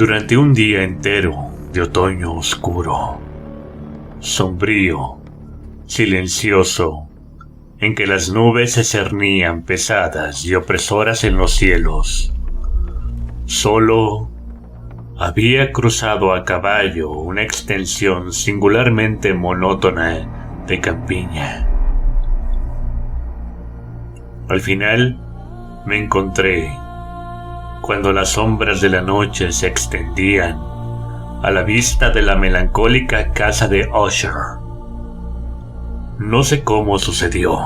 Durante un día entero de otoño oscuro, sombrío, silencioso, en que las nubes se cernían pesadas y opresoras en los cielos, solo había cruzado a caballo una extensión singularmente monótona de campiña. Al final me encontré, cuando las sombras de la noche se extendían, a la vista de la melancólica casa de Usher. No sé cómo sucedió,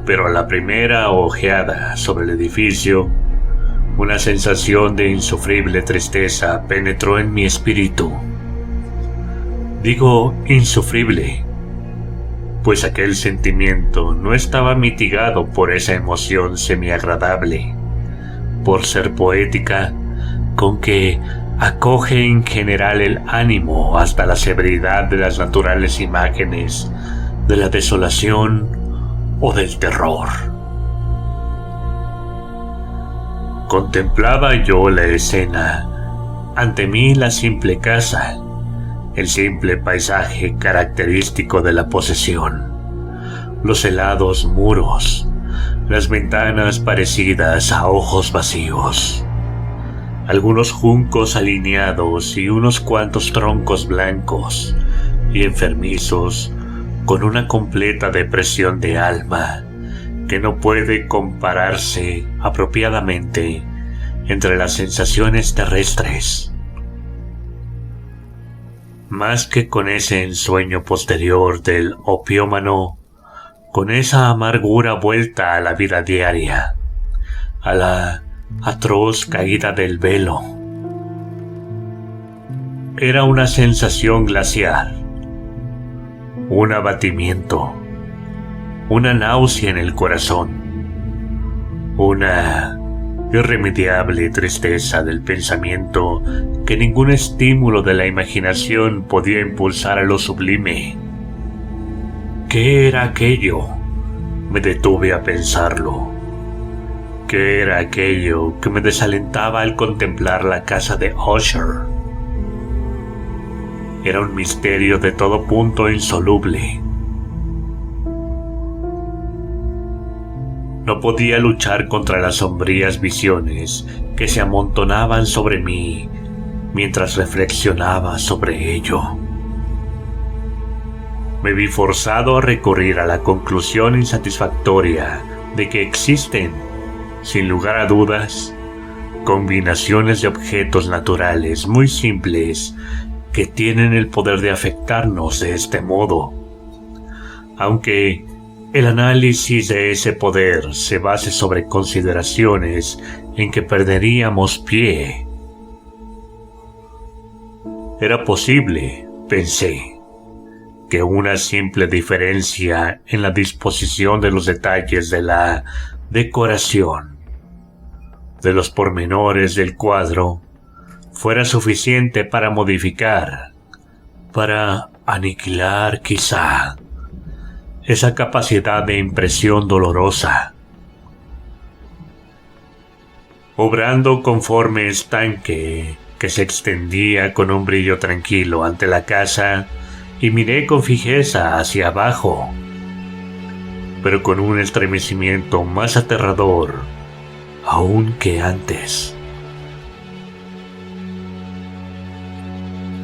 pero a la primera ojeada sobre el edificio, una sensación de insufrible tristeza penetró en mi espíritu. Digo insufrible, pues aquel sentimiento no estaba mitigado por esa emoción semiagradable, por ser poética, con que acoge en general el ánimo hasta la severidad de las naturales imágenes de la desolación o del terror. Contemplaba yo la escena, ante mí la simple casa, el simple paisaje característico de la posesión, los helados muros, las ventanas parecidas a ojos vacíos, algunos juncos alineados y unos cuantos troncos blancos y enfermizos con una completa depresión de alma que no puede compararse apropiadamente entre las sensaciones terrestres, más que con ese ensueño posterior del opiómano, con esa amargura vuelta a la vida diaria, a la atroz caída del velo. Era una sensación glacial, un abatimiento, una náusea en el corazón, una irremediable tristeza del pensamiento que ningún estímulo de la imaginación podía impulsar a lo sublime. ¿Qué era aquello? Me detuve a pensarlo. ¿Qué era aquello que me desalentaba al contemplar la casa de Usher? Era un misterio de todo punto insoluble. No podía luchar contra las sombrías visiones que se amontonaban sobre mí mientras reflexionaba sobre ello. Me vi forzado a recurrir a la conclusión insatisfactoria de que existen, sin lugar a dudas, combinaciones de objetos naturales muy simples que tienen el poder de afectarnos de este modo, aunque el análisis de ese poder se base sobre consideraciones en que perderíamos pie. Era posible, pensé, que una simple diferencia en la disposición de los detalles de la decoración, de los pormenores del cuadro, fuera suficiente para modificar, para aniquilar quizá, esa capacidad de impresión dolorosa. Obrando conforme estanque que se extendía con un brillo tranquilo ante la casa, y miré con fijeza hacia abajo, pero con un estremecimiento más aterrador aún que antes.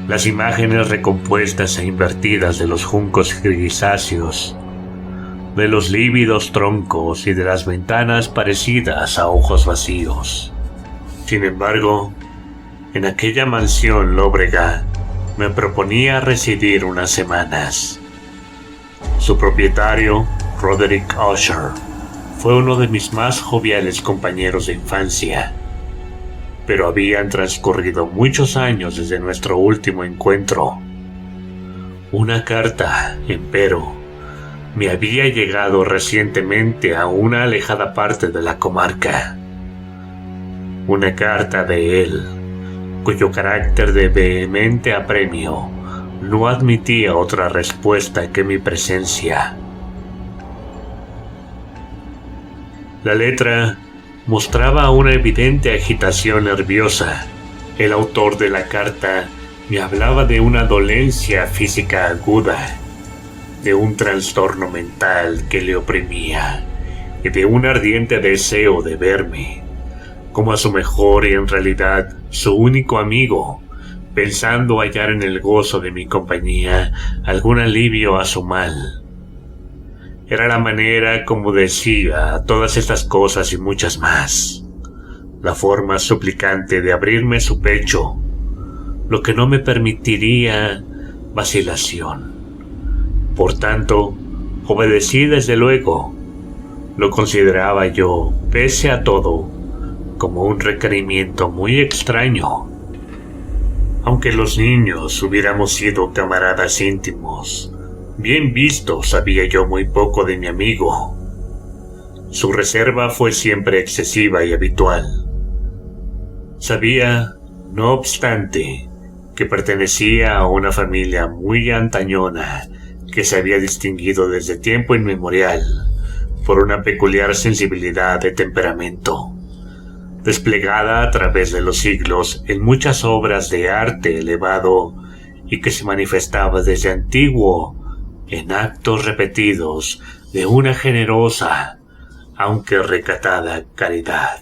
Las imágenes recompuestas e invertidas de los juncos grisáceos, de los lívidos troncos y de las ventanas parecidas a ojos vacíos. Sin embargo, en aquella mansión lóbrega me proponía residir unas semanas. Su propietario, Roderick Usher, fue uno de mis más joviales compañeros de infancia, pero habían transcurrido muchos años desde nuestro último encuentro. Una carta, empero, me había llegado recientemente a una alejada parte de la comarca. Una carta de él, cuyo carácter de vehemente apremio no admitía otra respuesta que mi presencia. La letra mostraba una evidente agitación nerviosa El autor de la carta me hablaba de una dolencia física aguda, de un trastorno mental que le oprimía y de un ardiente deseo de verme, como a su mejor y en realidad su único amigo, pensando hallar en el gozo de mi compañía algún alivio a su mal. Era la manera como decía todas estas cosas y muchas más, la forma suplicante de abrirme su pecho, lo que no me permitiría vacilación. Por tanto, obedecí desde luego. Lo consideraba yo, pese a todo, como un requerimiento muy extraño. Aunque los niños hubiéramos sido camaradas íntimos, bien visto sabía yo muy poco de mi amigo. Su reserva fue siempre excesiva y habitual. Sabía, no obstante, que pertenecía a una familia muy antañona que se había distinguido desde tiempo inmemorial por una peculiar sensibilidad de temperamento, desplegada a través de los siglos en muchas obras de arte elevado y que se manifestaba desde antiguo en actos repetidos de una generosa, aunque recatada caridad.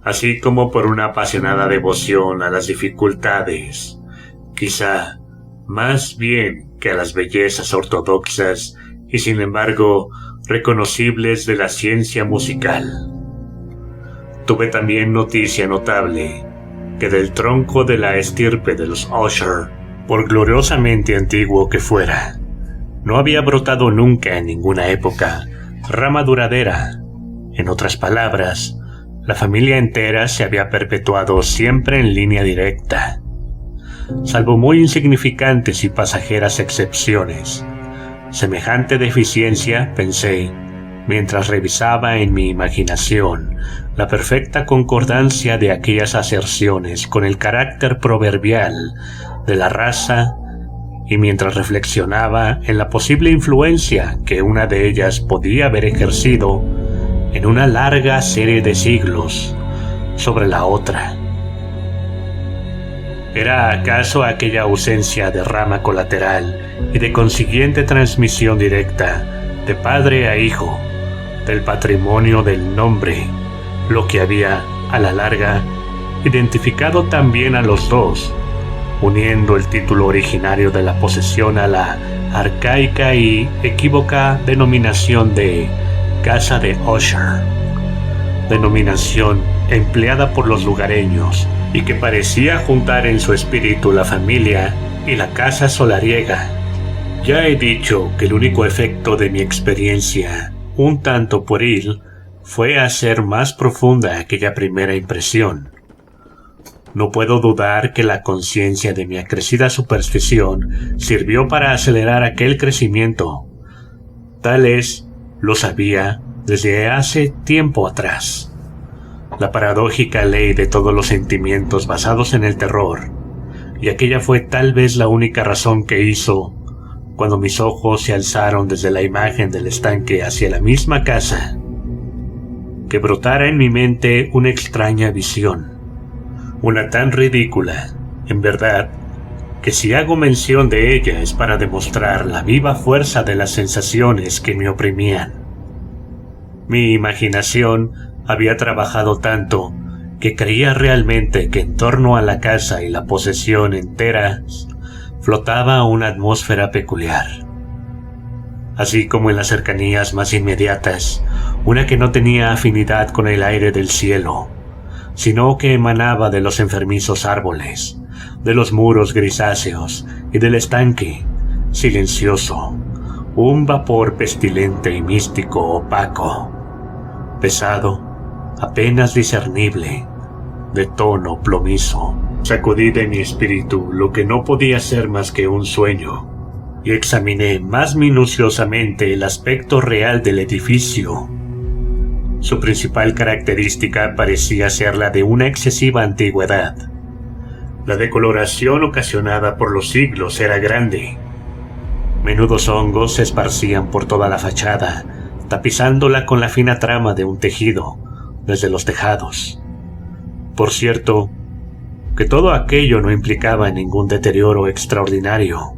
Así como por una apasionada devoción a las dificultades, quizá más bien que a las bellezas ortodoxas y sin embargo reconocibles de la ciencia musical. Tuve también noticia notable que del tronco de la estirpe de los Usher, por gloriosamente antiguo que fuera, no había brotado nunca en ninguna época rama duradera. En otras palabras, la familia entera se había perpetuado siempre en línea directa, salvo muy insignificantes y pasajeras excepciones. Semejante deficiencia, pensé, mientras revisaba en mi imaginación la perfecta concordancia de aquellas aserciones con el carácter proverbial de la raza, y mientras reflexionaba en la posible influencia que una de ellas podía haber ejercido en una larga serie de siglos sobre la otra. ¿Era acaso aquella ausencia de rama colateral y de consiguiente transmisión directa de padre a hijo del patrimonio del nombre lo que había, a la larga, identificado también a los dos, uniendo el título originario de la posesión a la arcaica y equívoca denominación de Casa de Usher, denominación empleada por los lugareños y que parecía juntar en su espíritu la familia y la casa solariega? Ya he dicho que el único efecto de mi experiencia, un tanto pueril, fue hacer más profunda aquella primera impresión. No puedo dudar que la conciencia de mi acrecida superstición sirvió para acelerar aquel crecimiento. Tal es, lo sabía desde hace tiempo atrás. La paradójica ley de todos los sentimientos basados en el terror, y aquella fue tal vez la única razón que hizo, cuando mis ojos se alzaron desde la imagen del estanque hacia la misma casa, que brotara en mi mente una extraña visión, una tan ridícula, en verdad, que si hago mención de ella es para demostrar la viva fuerza de las sensaciones que me oprimían. Mi imaginación había trabajado tanto que creía realmente que en torno a la casa y la posesión enteras flotaba una atmósfera peculiar, así como en las cercanías más inmediatas, una que no tenía afinidad con el aire del cielo, sino que emanaba de los enfermizos árboles, de los muros grisáceos y del estanque, silencioso, un vapor pestilente y místico opaco, pesado, apenas discernible, de tono plomizo. Sacudí de mi espíritu lo que no podía ser más que un sueño, y examiné más minuciosamente el aspecto real del edificio. Su principal característica parecía ser la de una excesiva antigüedad. La decoloración ocasionada por los siglos era grande. Menudos hongos se esparcían por toda la fachada, tapizándola con la fina trama de un tejido, desde los tejados. Por cierto, que todo aquello no implicaba ningún deterioro extraordinario.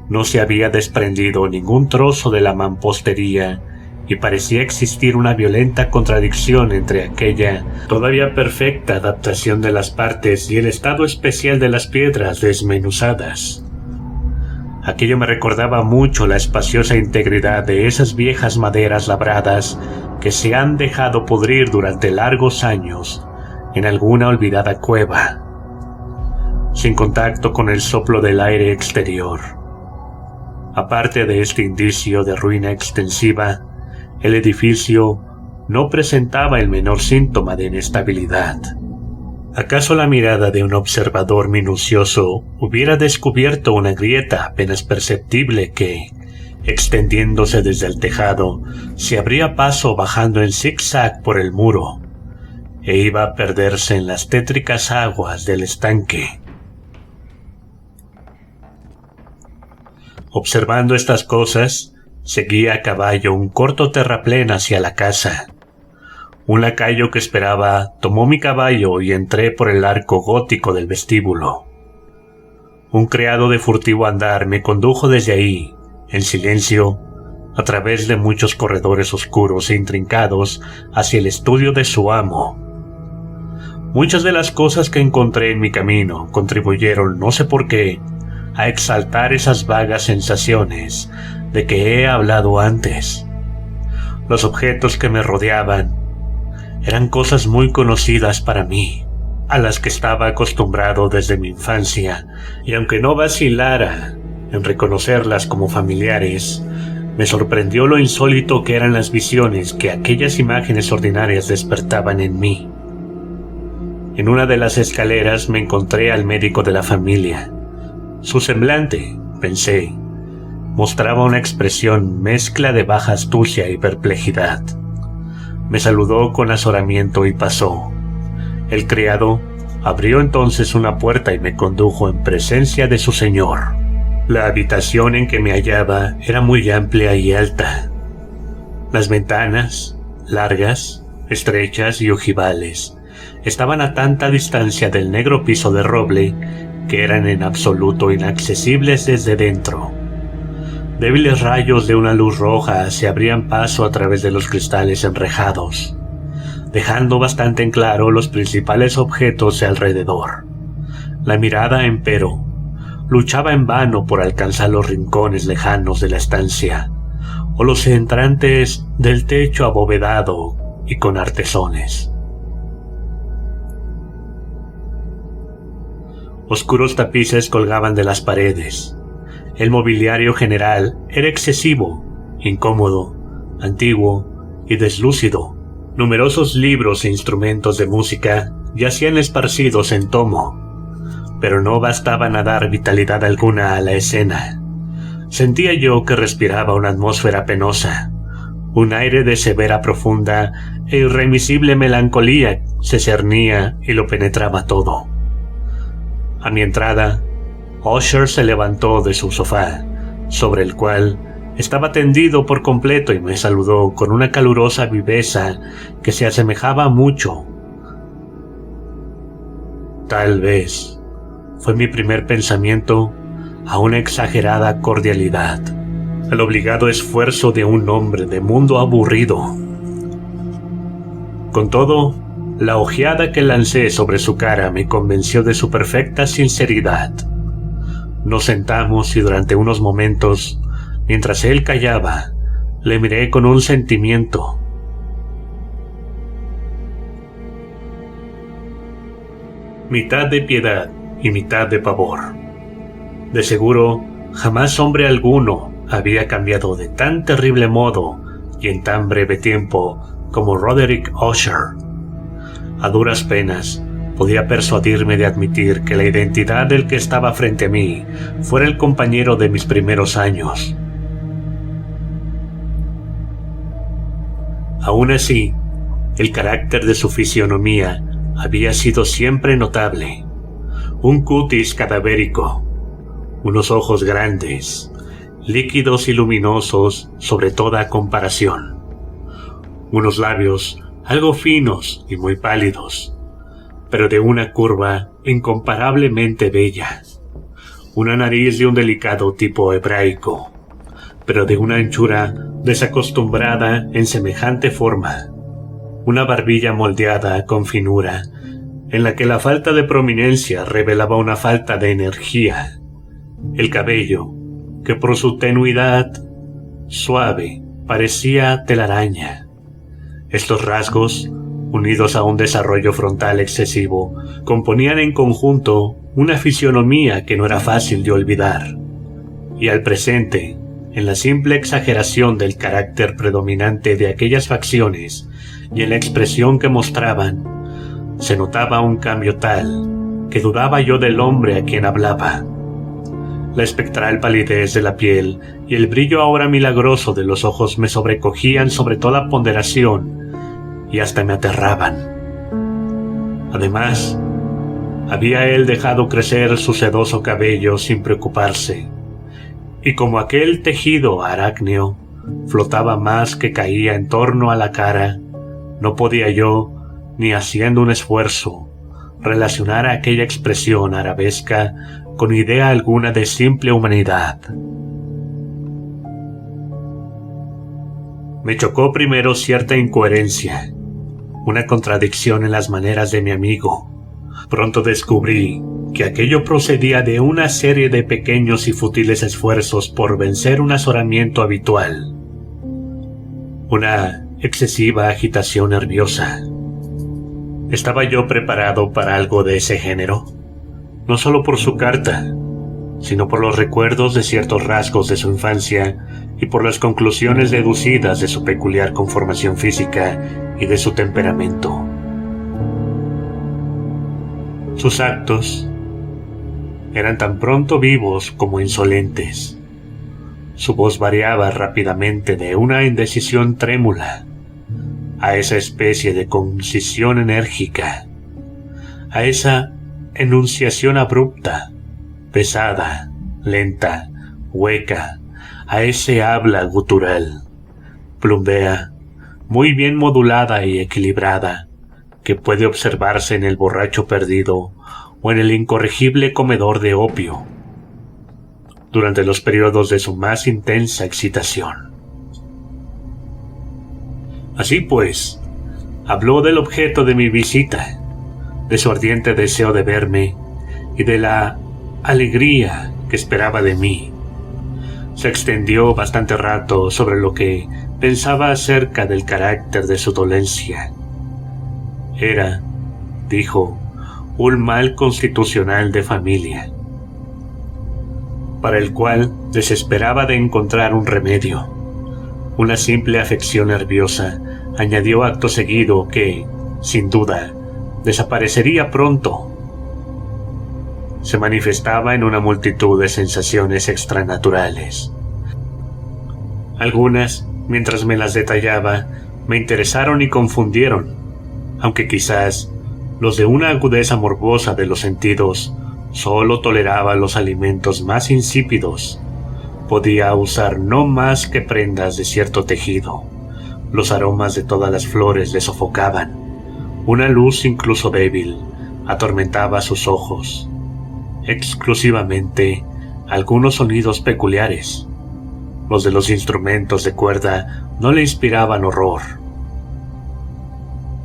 No se había desprendido ningún trozo de la mampostería y parecía existir una violenta contradicción entre aquella todavía perfecta adaptación de las partes y el estado especial de las piedras desmenuzadas. Aquello me recordaba mucho la espaciosa integridad de esas viejas maderas labradas que se han dejado pudrir durante largos años en alguna olvidada cueva, sin contacto con el soplo del aire exterior. Aparte de este indicio de ruina extensiva, el edificio no presentaba el menor síntoma de inestabilidad. ¿Acaso la mirada de un observador minucioso hubiera descubierto una grieta apenas perceptible que, extendiéndose desde el tejado, se abría paso bajando en zigzag por el muro e iba a perderse en las tétricas aguas del estanque? Observando estas cosas, seguí a caballo un corto terraplén hacia la casa. Un lacayo que esperaba tomó mi caballo y entré por el arco gótico del vestíbulo. Un criado de furtivo andar me condujo desde ahí, en silencio, a través de muchos corredores oscuros e intrincados hacia el estudio de su amo. Muchas de las cosas que encontré en mi camino contribuyeron, no sé por qué, a exaltar esas vagas sensaciones de que he hablado antes. Los objetos que me rodeaban eran cosas muy conocidas para mí, a las que estaba acostumbrado desde mi infancia, y aunque no vacilara en reconocerlas como familiares, me sorprendió lo insólito que eran las visiones que aquellas imágenes ordinarias despertaban en mí. En una de las escaleras me encontré al médico de la familia. Su semblante, pensé, mostraba una expresión mezcla de baja astucia y perplejidad. Me saludó con azoramiento y pasó. El criado abrió entonces una puerta y me condujo en presencia de su señor. La habitación en que me hallaba era muy amplia y alta. Las ventanas, largas, estrechas y ojivales, estaban a tanta distancia del negro piso de roble que eran en absoluto inaccesibles desde dentro. Débiles rayos de una luz roja se abrían paso a través de los cristales enrejados, dejando bastante en claro los principales objetos de alrededor. La mirada, empero, luchaba en vano por alcanzar los rincones lejanos de la estancia, o los entrantes del techo abovedado y con artesones. Oscuros tapices colgaban de las paredes. El mobiliario general era excesivo, incómodo, antiguo y deslúcido. Numerosos libros e instrumentos de música yacían esparcidos en tomo, pero no bastaban a dar vitalidad alguna a la escena. Sentía yo que respiraba una atmósfera penosa. Un aire de severa, profunda e irremisible melancolía se cernía y lo penetraba todo. A mi entrada, Usher se levantó de su sofá, sobre el cual estaba tendido por completo, y me saludó con una calurosa viveza que se asemejaba mucho. Tal vez fue mi primer pensamiento a una exagerada cordialidad, al obligado esfuerzo de un hombre de mundo aburrido. Con todo, la ojeada que lancé sobre su cara me convenció de su perfecta sinceridad. Nos sentamos y durante unos momentos, mientras él callaba, le miré con un sentimiento. Mitad de piedad y mitad de pavor. De seguro, jamás hombre alguno había cambiado de tan terrible modo y en tan breve tiempo como Roderick Usher. A duras penas, podía persuadirme de admitir que la identidad del que estaba frente a mí fuera el compañero de mis primeros años. Aún así, el carácter de su fisionomía había sido siempre notable. Un cutis cadavérico, unos ojos grandes, líquidos y luminosos sobre toda comparación, unos labios algo finos y muy pálidos, pero de una curva incomparablemente bella. Una nariz de un delicado tipo hebraico, pero de una anchura desacostumbrada en semejante forma. Una barbilla moldeada con finura, en la que la falta de prominencia revelaba una falta de energía. El cabello, que por su tenuidad suave parecía telaraña. Estos rasgos, unidos a un desarrollo frontal excesivo, componían en conjunto una fisionomía que no era fácil de olvidar. Y al presente, en la simple exageración del carácter predominante de aquellas facciones y en la expresión que mostraban, se notaba un cambio tal que dudaba yo del hombre a quien hablaba. La espectral palidez de la piel y el brillo ahora milagroso de los ojos me sobrecogían sobre toda ponderación y hasta me aterraban. Además, había él dejado crecer su sedoso cabello sin preocuparse, y como aquel tejido arácneo flotaba más que caía en torno a la cara, no podía yo, ni haciendo un esfuerzo, relacionar aquella expresión arabesca con idea alguna de simple humanidad. Me chocó primero cierta incoherencia, una contradicción en las maneras de mi amigo. Pronto descubrí que aquello procedía de una serie de pequeños y fútiles esfuerzos por vencer un azoramiento habitual, una excesiva agitación nerviosa. ¿Estaba yo preparado para algo de ese género? No solo por su carta, sino por los recuerdos de ciertos rasgos de su infancia y por las conclusiones deducidas de su peculiar conformación física y de su temperamento. Sus actos eran tan pronto vivos como insolentes. Su voz variaba rápidamente de una indecisión trémula a esa especie de concisión enérgica, a esa enunciación abrupta, pesada, lenta, hueca, a ese habla gutural, plumbea, muy bien modulada y equilibrada, que puede observarse en el borracho perdido o en el incorregible comedor de opio, durante los periodos de su más intensa excitación. Así pues, habló del objeto de mi visita, de su ardiente deseo de verme y de la alegría que esperaba de mí. Se extendió bastante rato sobre lo que pensaba acerca del carácter de su dolencia. Era, dijo, un mal constitucional de familia, para el cual desesperaba de encontrar un remedio. Una simple afección nerviosa, añadió acto seguido, que, sin duda, desaparecería pronto. Se manifestaba en una multitud de sensaciones extranaturales. Algunas, mientras me las detallaba, me interesaron y confundieron, aunque quizás los de una agudeza morbosa de los sentidos solo toleraba los alimentos más insípidos. Podía usar no más que prendas de cierto tejido. Los aromas de todas las flores le sofocaban. Una luz incluso débil atormentaba sus ojos. Exclusivamente algunos sonidos peculiares, los de los instrumentos de cuerda, no le inspiraban horror.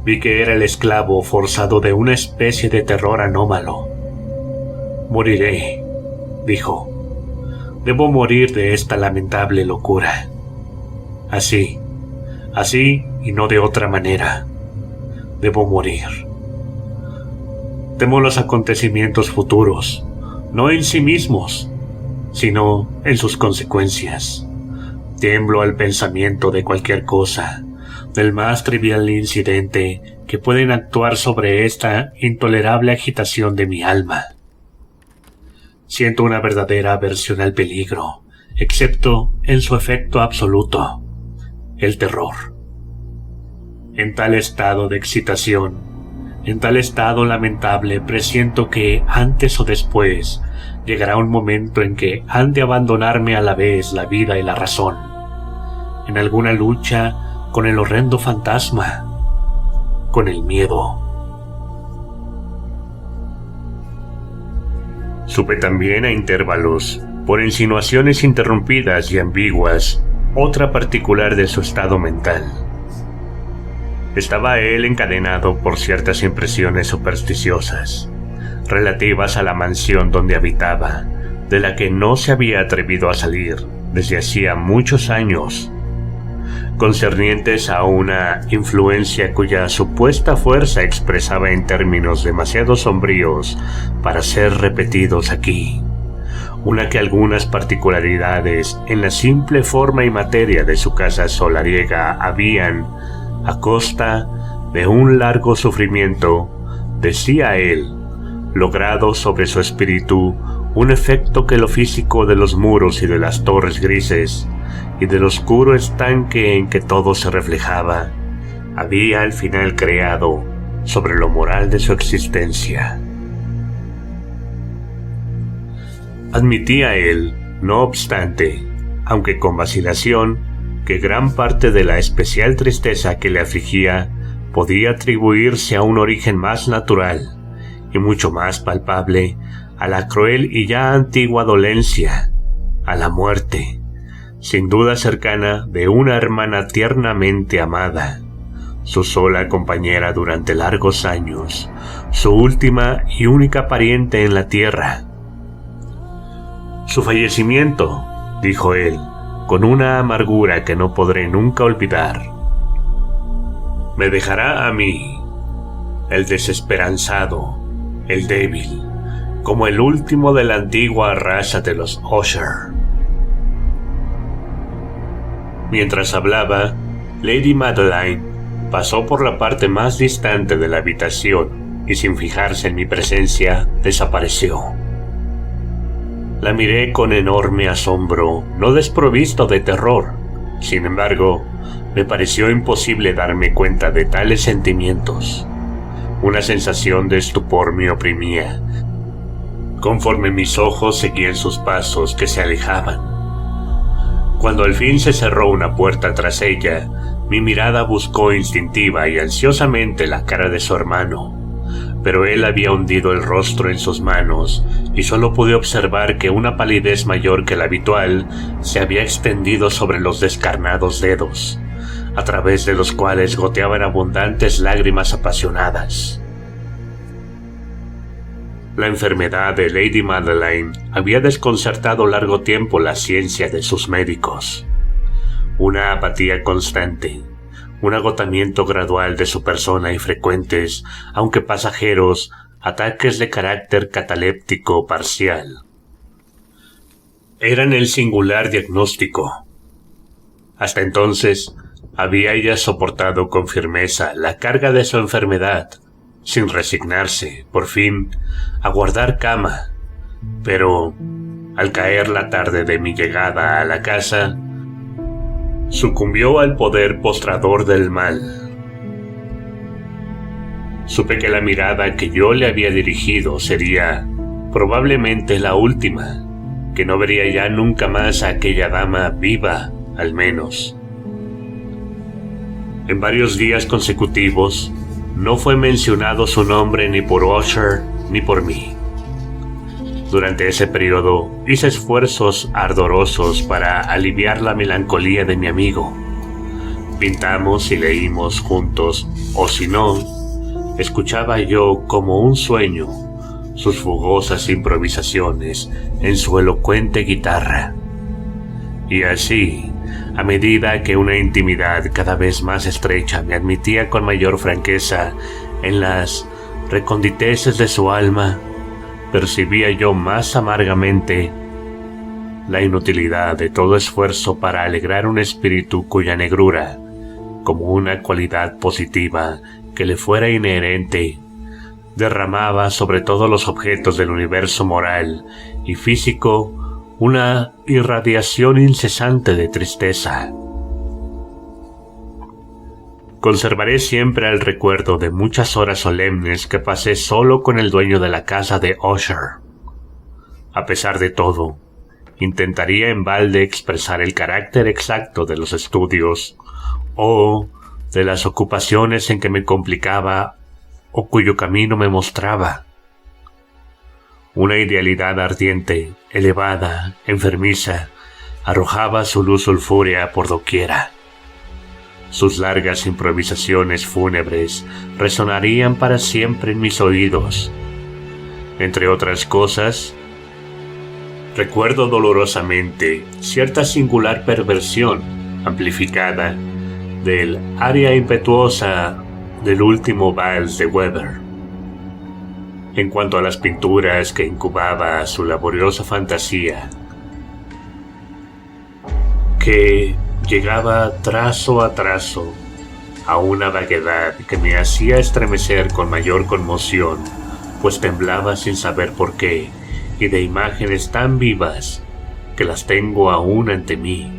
Vi que era el esclavo forzado de una especie de terror anómalo. «Moriré», dijo. «Debo morir de esta lamentable locura. Así y no de otra manera. Debo morir. Temo los acontecimientos futuros, no en sí mismos, sino en sus consecuencias. Tiemblo al pensamiento de cualquier cosa, del más trivial incidente que pueden actuar sobre esta intolerable agitación de mi alma. Siento una verdadera aversión al peligro, excepto en su efecto absoluto, el terror. En tal estado de excitación, en tal estado lamentable, presiento que antes o después llegará un momento en que han de abandonarme a la vez la vida y la razón, en alguna lucha con el horrendo fantasma, con el miedo. Supe también a intervalos, por insinuaciones interrumpidas y ambiguas, otra particular de su estado mental. Estaba él encadenado por ciertas impresiones supersticiosas, relativas a la mansión donde habitaba, de la que no se había atrevido a salir desde hacía muchos años, concernientes a una influencia cuya supuesta fuerza expresaba en términos demasiado sombríos para ser repetidos aquí, una que algunas particularidades en la simple forma y materia de su casa solariega habían, a costa de un largo sufrimiento, decía él, logrado sobre su espíritu un efecto que lo físico de los muros y de las torres grises y del oscuro estanque en que todo se reflejaba, había al final creado sobre lo moral de su existencia. Admitía él, no obstante, aunque con vacilación, que gran parte de la especial tristeza que le afligía podía atribuirse a un origen más natural y mucho más palpable a la cruel y ya antigua dolencia, a la muerte, sin duda cercana, de una hermana tiernamente amada, su sola compañera durante largos años, su última y única pariente en la tierra. Su fallecimiento, dijo él, con una amargura que no podré nunca olvidar, me dejará a mí, el desesperanzado, el débil, como el último de la antigua raza de los Usher. Mientras hablaba, Lady Madeline pasó por la parte más distante de la habitación y sin fijarse en mi presencia, desapareció. La miré con enorme asombro, no desprovisto de terror. Sin embargo, me pareció imposible darme cuenta de tales sentimientos. Una sensación de estupor me oprimía, conforme mis ojos seguían sus pasos que se alejaban. Cuando al fin se cerró una puerta tras ella, mi mirada buscó instintiva y ansiosamente la cara de su hermano, pero él había hundido el rostro en sus manos y solo pude observar que una palidez mayor que la habitual se había extendido sobre los descarnados dedos, a través de los cuales goteaban abundantes lágrimas apasionadas. La enfermedad de Lady Madeline había desconcertado largo tiempo la ciencia de sus médicos. Una apatía constante, un agotamiento gradual de su persona y frecuentes, aunque pasajeros, ataques de carácter cataléptico parcial eran el singular diagnóstico. Hasta entonces, había ella soportado con firmeza la carga de su enfermedad, sin resignarse, por fin, a guardar cama. Pero, al caer la tarde de mi llegada a la casa, sucumbió al poder postrador del mal. Supe que la mirada que yo le había dirigido sería, probablemente, la última, que no vería ya nunca más a aquella dama viva, al menos. En varios días consecutivos, no fue mencionado su nombre ni por Usher ni por mí. Durante ese periodo hice esfuerzos ardorosos para aliviar la melancolía de mi amigo. Pintamos y leímos juntos, o si no, escuchaba yo como un sueño sus fogosas improvisaciones en su elocuente guitarra. Y así, a medida que una intimidad cada vez más estrecha me admitía con mayor franqueza en las reconditeces de su alma, percibía yo más amargamente la inutilidad de todo esfuerzo para alegrar un espíritu cuya negrura, como una cualidad positiva que le fuera inherente, derramaba sobre todos los objetos del universo moral y físico una irradiación incesante de tristeza. Conservaré siempre el recuerdo de muchas horas solemnes que pasé solo con el dueño de la casa de Usher. A pesar de todo, intentaría en balde expresar el carácter exacto de los estudios o de las ocupaciones en que me complicaba o cuyo camino me mostraba. Una idealidad ardiente, elevada, enfermiza, arrojaba su luz sulfúrea por doquiera. Sus largas improvisaciones fúnebres resonarían para siempre en mis oídos. Entre otras cosas, recuerdo dolorosamente cierta singular perversión amplificada del aria impetuosa del último vals de Weber. En cuanto a las pinturas que incubaba su laboriosa fantasía, que llegaba trazo a trazo a una vaguedad que me hacía estremecer con mayor conmoción, pues temblaba sin saber por qué, y de imágenes tan vivas que las tengo aún ante mí.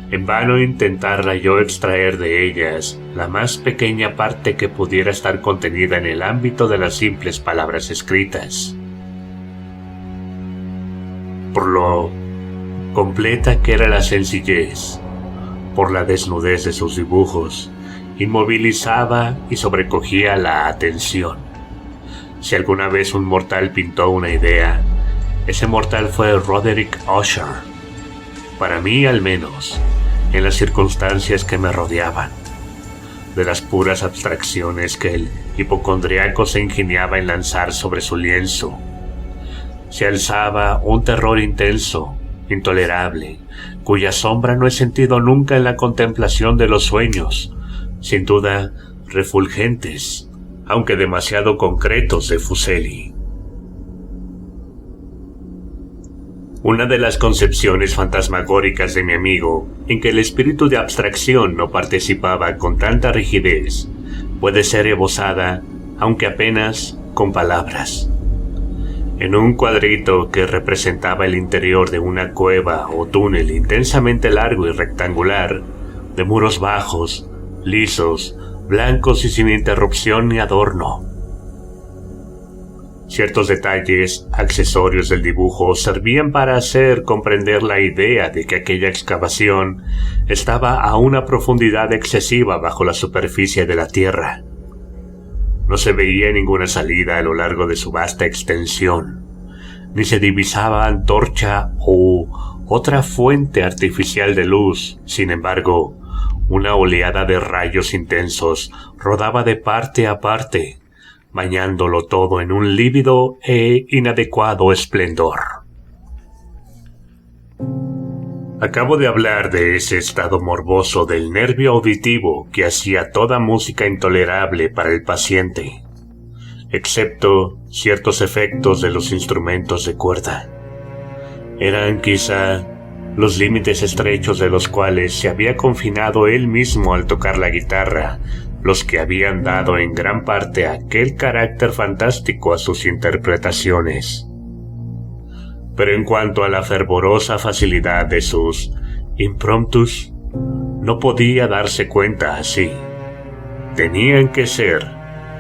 En vano intentarla yo extraer de ellas la más pequeña parte que pudiera estar contenida en el ámbito de las simples palabras escritas. Por lo completa que era la sencillez, por la desnudez de sus dibujos, inmovilizaba y sobrecogía la atención. Si alguna vez un mortal pintó una idea, ese mortal fue Roderick Usher. Para mí, al menos, en las circunstancias que me rodeaban, de las puras abstracciones que el hipocondriaco se ingeniaba en lanzar sobre su lienzo, se alzaba un terror intenso, intolerable, cuya sombra no he sentido nunca en la contemplación de los sueños, sin duda refulgentes, aunque demasiado concretos, de Fuseli. Una de las concepciones fantasmagóricas de mi amigo, en que el espíritu de abstracción no participaba con tanta rigidez, puede ser esbozada, aunque apenas con palabras. En un cuadrito que representaba el interior de una cueva o túnel intensamente largo y rectangular, de muros bajos, lisos, blancos y sin interrupción ni adorno. Ciertos detalles, accesorios del dibujo, servían para hacer comprender la idea de que aquella excavación estaba a una profundidad excesiva bajo la superficie de la tierra. No se veía ninguna salida a lo largo de su vasta extensión, ni se divisaba antorcha u otra fuente artificial de luz. Sin embargo, una oleada de rayos intensos rodaba de parte a parte, bañándolo todo en un lívido e inadecuado esplendor. Acabo de hablar de ese estado morboso del nervio auditivo que hacía toda música intolerable para el paciente, excepto ciertos efectos de los instrumentos de cuerda. Eran quizá los límites estrechos de los cuales se había confinado él mismo al tocar la guitarra, los que habían dado en gran parte aquel carácter fantástico a sus interpretaciones. Pero en cuanto a la fervorosa facilidad de sus impromptus, no podía darse cuenta así. Tenían que ser,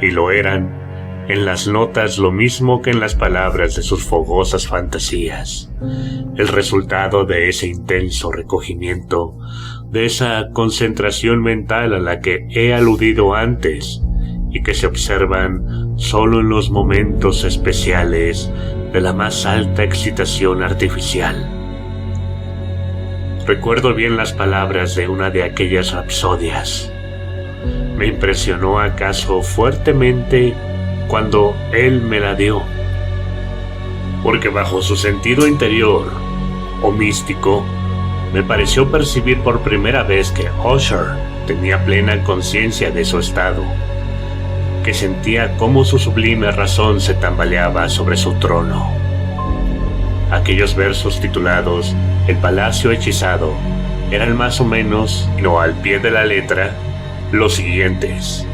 y lo eran, en las notas lo mismo que en las palabras de sus fogosas fantasías, el resultado de ese intenso recogimiento, de esa concentración mental a la que he aludido antes y que se observan solo en los momentos especiales de la más alta excitación artificial. Recuerdo bien las palabras de una de aquellas rapsodias. Me impresionó acaso fuertemente cuando él me la dio, porque bajo su sentido interior o místico me pareció percibir por primera vez que Usher tenía plena conciencia de su estado, que sentía cómo su sublime razón se tambaleaba sobre su trono. Aquellos versos titulados El Palacio Hechizado eran más o menos, no al pie de la letra, los siguientes: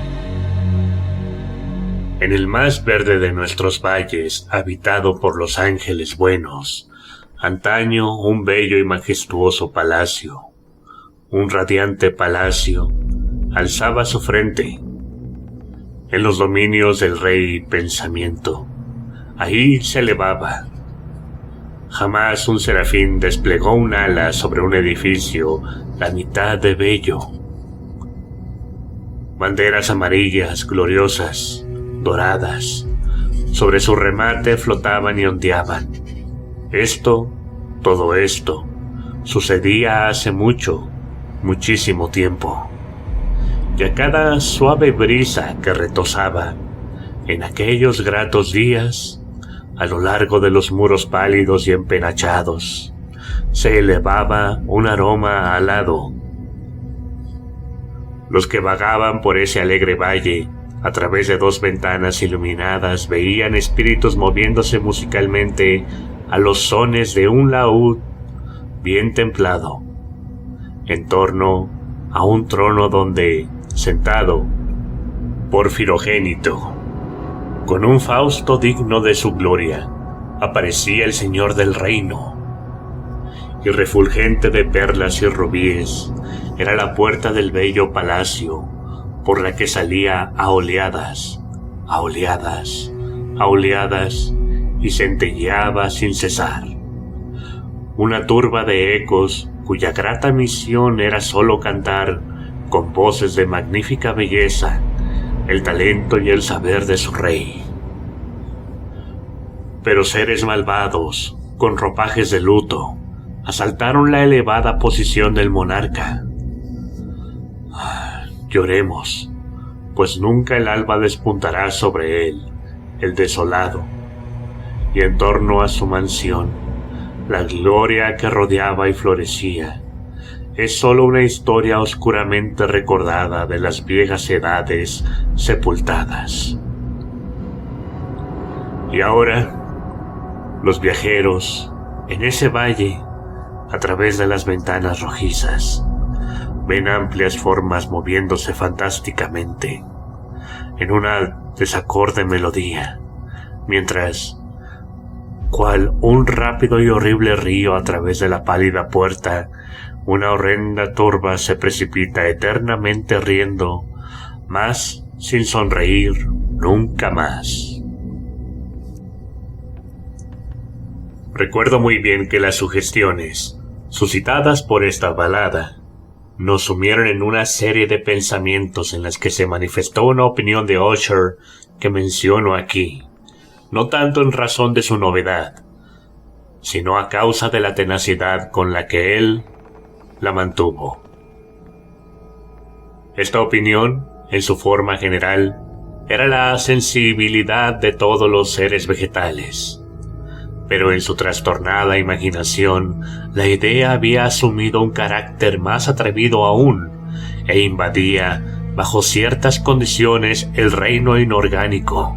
en el más verde de nuestros valles, habitado por los ángeles buenos, antaño un bello y majestuoso palacio, un radiante palacio, alzaba su frente. En los dominios del rey pensamiento, ahí se elevaba. Jamás un serafín desplegó un ala sobre un edificio la mitad de bello. Banderas amarillas, gloriosas, doradas, Sobre su remate flotaban y ondeaban. Todo esto, sucedía hace muchísimo tiempo. Y a cada suave brisa que retozaba, en aquellos gratos días, a lo largo de los muros pálidos y empenachados, se elevaba un aroma alado. Los que vagaban por ese alegre valle, a través de 2 ventanas iluminadas, veían espíritus moviéndose musicalmente a los sones de un laúd bien templado, en torno a un trono donde, sentado, porfirogénito, con un Fausto digno de su gloria, aparecía el señor del reino, y refulgente de perlas y rubíes era la puerta del bello palacio, por la que salía a oleadas, y centelleaba sin cesar. Una turba de ecos cuya grata misión era solo cantar, con voces de magnífica belleza, el talento y el saber de su rey. Pero seres malvados, con ropajes de luto, asaltaron la elevada posición del monarca. Lloremos, pues nunca el alba despuntará sobre él, el desolado, y en torno a su mansión, la gloria que rodeaba y florecía, es sólo una historia oscuramente recordada de las viejas edades sepultadas. Y ahora, los viajeros, en ese valle, a través de las ventanas rojizas, ven amplias formas moviéndose fantásticamente, en una desacorde melodía, mientras, cual un rápido y horrible río a través de la pálida puerta, una horrenda turba se precipita eternamente riendo, mas sin sonreír nunca más. Recuerdo muy bien que las sugestiones, suscitadas por esta balada, nos sumieron en una serie de pensamientos en las que se manifestó una opinión de Usher que menciono aquí, no tanto en razón de su novedad, sino a causa de la tenacidad con la que él la mantuvo. Esta opinión, en su forma general, era la sensibilidad de todos los seres vegetales, pero en su trastornada imaginación la idea había asumido un carácter más atrevido aún e invadía, bajo ciertas condiciones, el reino inorgánico.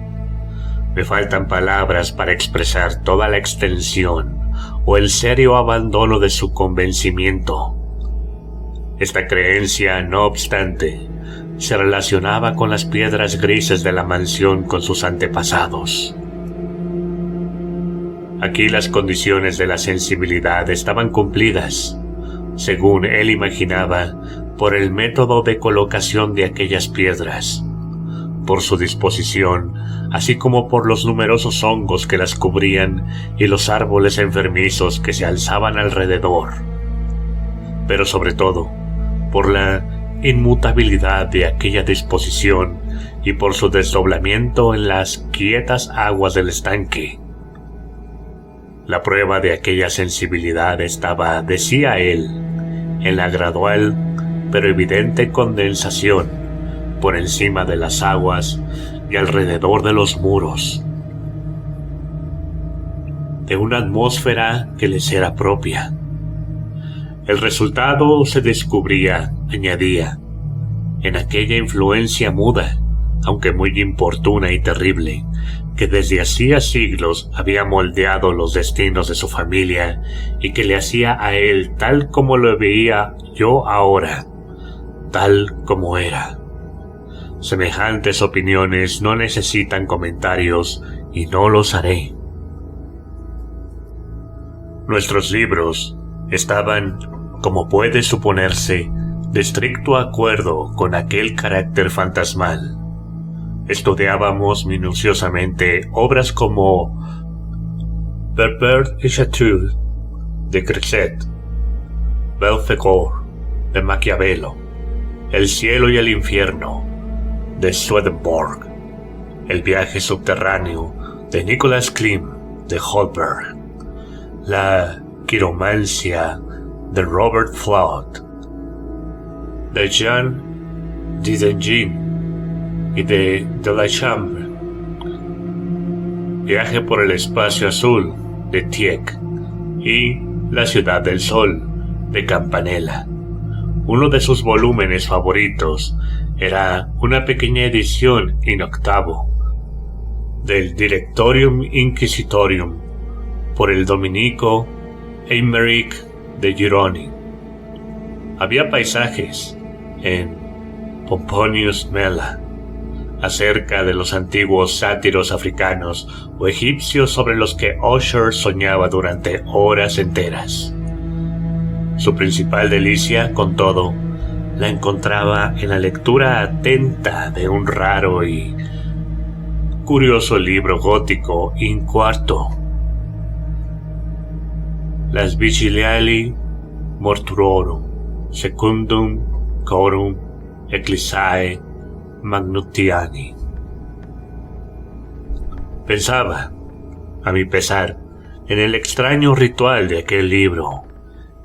Me faltan palabras para expresar toda la extensión o el serio abandono de su convencimiento. Esta creencia, no obstante, se relacionaba con las piedras grises de la mansión con sus antepasados. Aquí las condiciones de la sensibilidad estaban cumplidas, según él imaginaba, por el método de colocación de aquellas piedras, por su disposición, así como por los numerosos hongos que las cubrían y los árboles enfermizos que se alzaban alrededor, pero sobre todo, por la inmutabilidad de aquella disposición y por su desdoblamiento en las quietas aguas del estanque. La prueba de aquella sensibilidad estaba, decía él, en la gradual pero evidente condensación por encima de las aguas y alrededor de los muros, de una atmósfera que les era propia. El resultado se descubría, añadía, en aquella influencia muda, aunque muy importuna y terrible, que desde hacía siglos había moldeado los destinos de su familia y que le hacía a él tal como lo veía yo ahora, tal como era. Semejantes opiniones no necesitan comentarios y no los haré. Nuestros libros estaban, como puede suponerse, de estricto acuerdo con aquel carácter fantasmal. Estudiábamos minuciosamente obras como Berber et Chateau de Creuset, Belfegor de Maquiavelo, El cielo y el infierno de Swedenborg, El viaje subterráneo de Nicholas Klim de Holberg, La quiromancia de Robert Flaut, de Jean Didengin y de Delachambre, Viaje por el espacio azul de Tieck y La ciudad del sol de Campanella. Uno de sus volúmenes favoritos era una pequeña edición in octavo del Directorium Inquisitorium por el dominico Aymeric de Gironi. Había paisajes en Pomponius Mela acerca de los antiguos sátiros africanos o egipcios sobre los que Usher soñaba durante horas enteras. Su principal delicia, con todo, la encontraba en la lectura atenta de un raro y curioso libro gótico in quarto, Las Vigiliali Mortuorum Secundum Corum Ecclesiae Magnutiani. Pensaba, a mi pesar, en el extraño ritual de aquel libro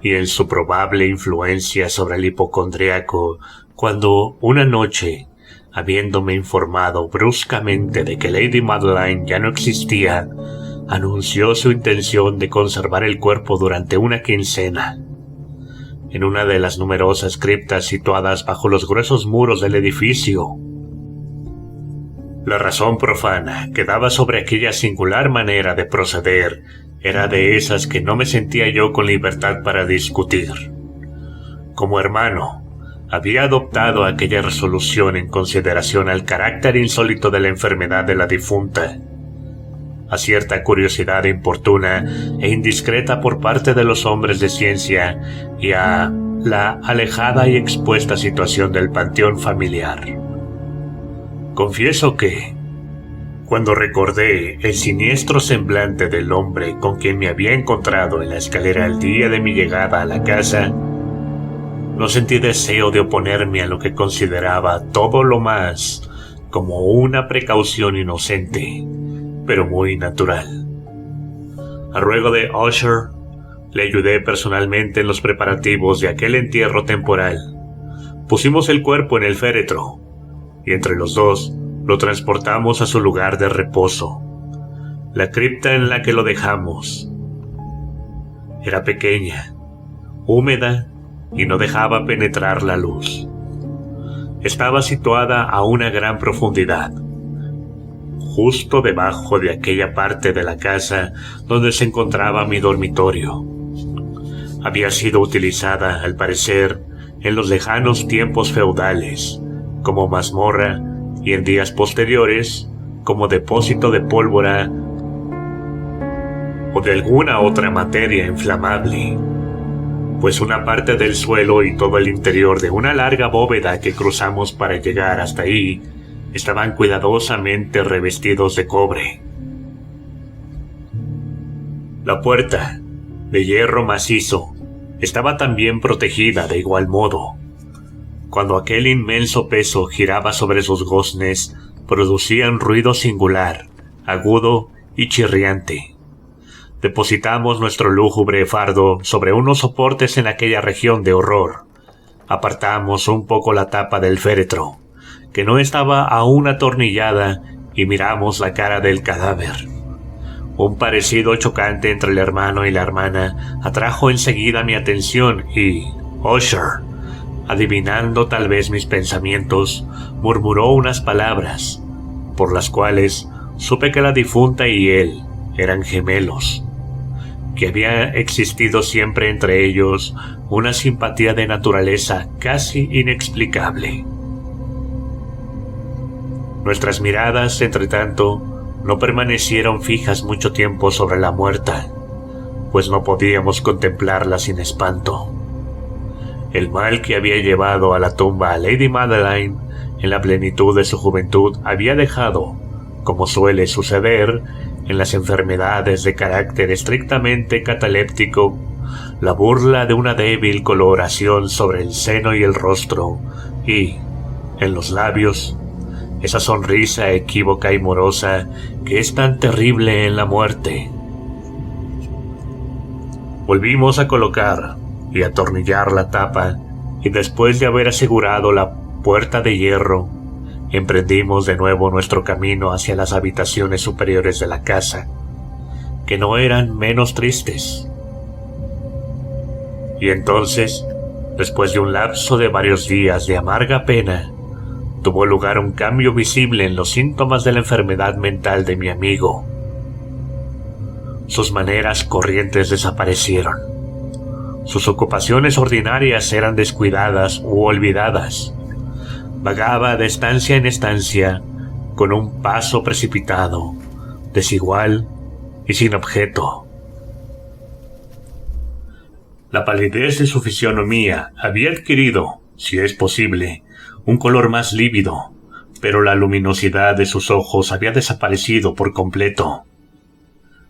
y en su probable influencia sobre el hipocondríaco cuando una noche, habiéndome informado bruscamente de que Lady Madeline ya no existía, anunció su intención de conservar el cuerpo durante una quincena en una de las numerosas criptas situadas bajo los gruesos muros del edificio. La razón profana que daba sobre aquella singular manera de proceder era de esas que no me sentía yo con libertad para discutir. Como hermano, había adoptado aquella resolución en consideración al carácter insólito de la enfermedad de la difunta, a cierta curiosidad importuna e indiscreta por parte de los hombres de ciencia y a la alejada y expuesta situación del panteón familiar. Confieso que, cuando recordé el siniestro semblante del hombre con quien me había encontrado en la escalera el día de mi llegada a la casa, no sentí deseo de oponerme a lo que consideraba todo lo más como una precaución inocente, pero muy natural. A ruego de Usher, le ayudé personalmente en los preparativos de aquel entierro temporal. Pusimos el cuerpo en el féretro, y entre los dos lo transportamos a su lugar de reposo, la cripta en la que lo dejamos. Era pequeña, húmeda y no dejaba penetrar la luz. Estaba situada a una gran profundidad, justo debajo de aquella parte de la casa donde se encontraba mi dormitorio. Había sido utilizada, al parecer, en los lejanos tiempos feudales, como mazmorra y en días posteriores, como depósito de pólvora o de alguna otra materia inflamable, pues una parte del suelo y todo el interior de una larga bóveda que cruzamos para llegar hasta ahí estaban cuidadosamente revestidos de cobre. La puerta, de hierro macizo, estaba también protegida de igual modo. Cuando aquel inmenso peso giraba sobre sus goznes, producía un ruido singular, agudo y chirriante. Depositamos nuestro lúgubre fardo sobre unos soportes en aquella región de horror. Apartamos un poco la tapa del féretro, que no estaba aún atornillada, y miramos la cara del cadáver. Un parecido chocante entre el hermano y la hermana atrajo enseguida mi atención y Usher, adivinando tal vez mis pensamientos, murmuró unas palabras, por las cuales supe que la difunta y él eran gemelos, que había existido siempre entre ellos una simpatía de naturaleza casi inexplicable. Nuestras miradas, entretanto, no permanecieron fijas mucho tiempo sobre la muerta, pues no podíamos contemplarla sin espanto. El mal que había llevado a la tumba a Lady Madeline en la plenitud de su juventud había dejado, como suele suceder en las enfermedades de carácter estrictamente cataléptico, la burla de una débil coloración sobre el seno y el rostro, y, en los labios, esa sonrisa equívoca y morosa que es tan terrible en la muerte. Volvimos a colocar y atornillar la tapa, y después de haber asegurado la puerta de hierro, emprendimos de nuevo nuestro camino hacia las habitaciones superiores de la casa, que no eran menos tristes. Y entonces, después de un lapso de varios días de amarga pena, tuvo lugar un cambio visible en los síntomas de la enfermedad mental de mi amigo. Sus maneras corrientes desaparecieron. Sus ocupaciones ordinarias eran descuidadas u olvidadas. Vagaba de estancia en estancia con un paso precipitado, desigual y sin objeto. La palidez de su fisionomía había adquirido, si es posible, un color más lívido, pero la luminosidad de sus ojos había desaparecido por completo.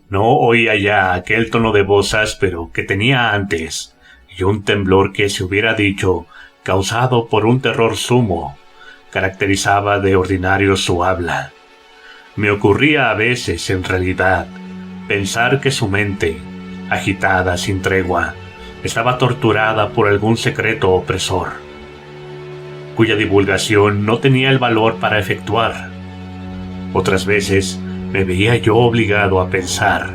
No oía ya aquel tono de voz áspero que tenía antes, y un temblor que, se hubiera dicho, causado por un terror sumo, caracterizaba de ordinario su habla. Me ocurría a veces, en realidad, pensar que su mente, agitada sin tregua, estaba torturada por algún secreto opresor, cuya divulgación no tenía el valor para efectuar. Otras veces me veía yo obligado a pensar,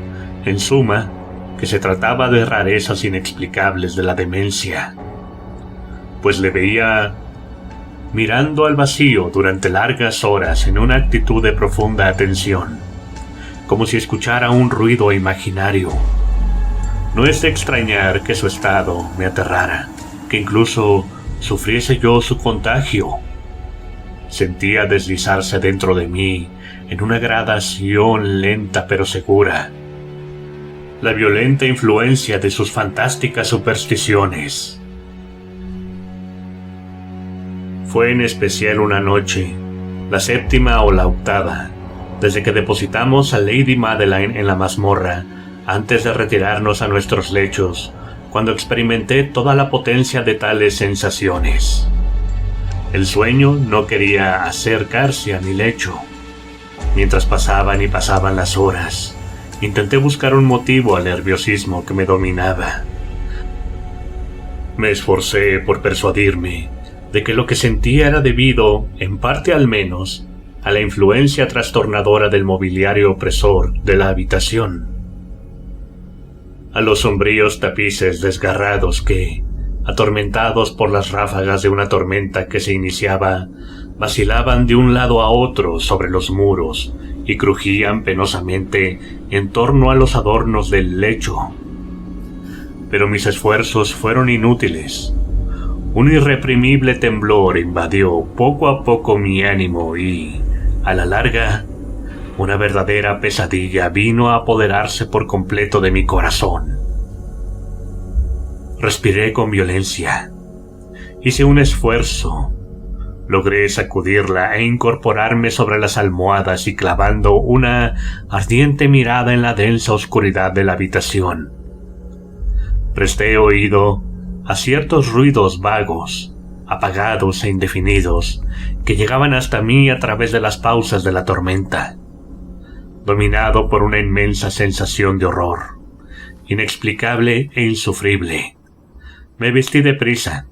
en suma, que se trataba de rarezas inexplicables de la demencia, pues le veía mirando al vacío durante largas horas en una actitud de profunda atención, como si escuchara un ruido imaginario. No es de extrañar que su estado me aterrara, que incluso sufriese yo su contagio. Sentía deslizarse dentro de mí, en una gradación lenta pero segura, la violenta influencia de sus fantásticas supersticiones. Fue en especial una noche, la 7ª o la 8ª, desde que depositamos a Lady Madeline en la mazmorra, antes de retirarnos a nuestros lechos, cuando experimenté toda la potencia de tales sensaciones. El sueño no quería acercarse a mi lecho. Mientras pasaban y pasaban las horas, intenté buscar un motivo al nerviosismo que me dominaba. Me esforcé por persuadirme de que lo que sentía era debido, en parte al menos, a la influencia trastornadora del mobiliario opresor de la habitación, a los sombríos tapices desgarrados que, atormentados por las ráfagas de una tormenta que se iniciaba, vacilaban de un lado a otro sobre los muros y crujían penosamente en torno a los adornos del lecho. Pero mis esfuerzos fueron inútiles. Un irreprimible temblor invadió poco a poco mi ánimo y, a la larga, una verdadera pesadilla vino a apoderarse por completo de mi corazón. Respiré con violencia. Hice un esfuerzo. Logré sacudirla e incorporarme sobre las almohadas y clavando una ardiente mirada en la densa oscuridad de la habitación. Presté oído a ciertos ruidos vagos, apagados e indefinidos, que llegaban hasta mí a través de las pausas de la tormenta. Dominado por una inmensa sensación de horror, inexplicable e insufrible, me vestí deprisa,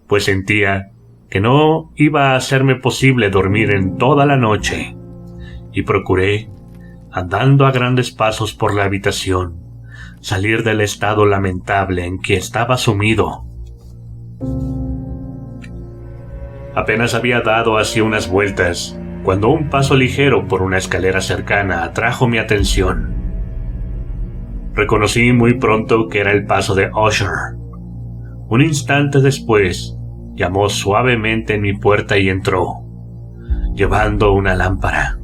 pues sentía que no iba a serme posible dormir en toda la noche, y procuré, andando a grandes pasos por la habitación, salir del estado lamentable en que estaba sumido. Apenas había dado así unas vueltas, cuando un paso ligero por una escalera cercana atrajo mi atención. Reconocí muy pronto que era el paso de Usher. Un instante después, llamó suavemente en mi puerta y entró, llevando una lámpara.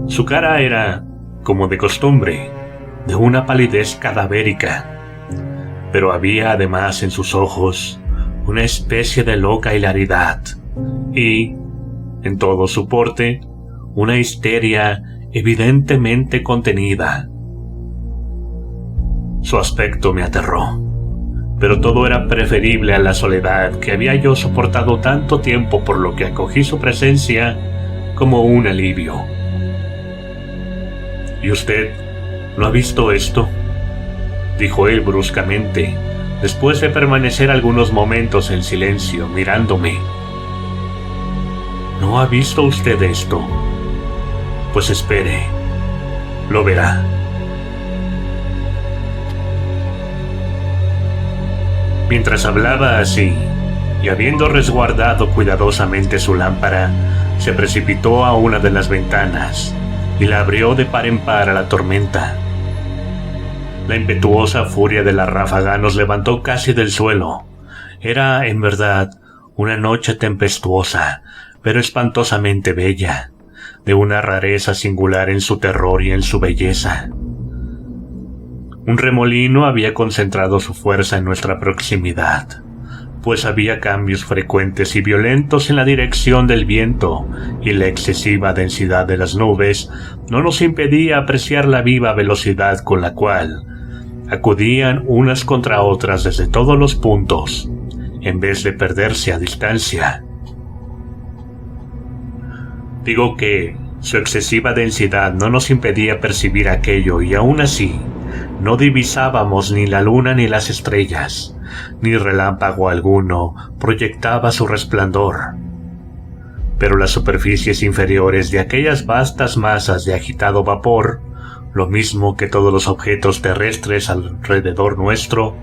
Su cara era, como de costumbre, de una palidez cadavérica, pero había además en sus ojos una especie de loca hilaridad y, en todo su porte, una histeria evidentemente contenida. Su aspecto me aterró, pero todo era preferible a la soledad que había yo soportado tanto tiempo, por lo que acogí su presencia como un alivio. ¿Y usted no ha visto esto?, dijo él bruscamente, después de permanecer algunos momentos en silencio mirándome. ¿No ha visto usted esto? Pues espere, lo verá. Mientras hablaba así, y habiendo resguardado cuidadosamente su lámpara, se precipitó a una de las ventanas y la abrió de par en par a la tormenta. La impetuosa furia de la ráfaga nos levantó casi del suelo. Era, en verdad, una noche tempestuosa, pero espantosamente bella, de una rareza singular en su terror y en su belleza. Un remolino había concentrado su fuerza en nuestra proximidad, pues había cambios frecuentes y violentos en la dirección del viento, y la excesiva densidad de las nubes no nos impedía apreciar la viva velocidad con la cual acudían unas contra otras desde todos los puntos, en vez de perderse a distancia. Digo que su excesiva densidad no nos impedía percibir aquello, y aún así no divisábamos ni la luna ni las estrellas, ni relámpago alguno proyectaba su resplandor. Pero las superficies inferiores de aquellas vastas masas de agitado vapor, lo mismo que todos los objetos terrestres alrededor nuestro,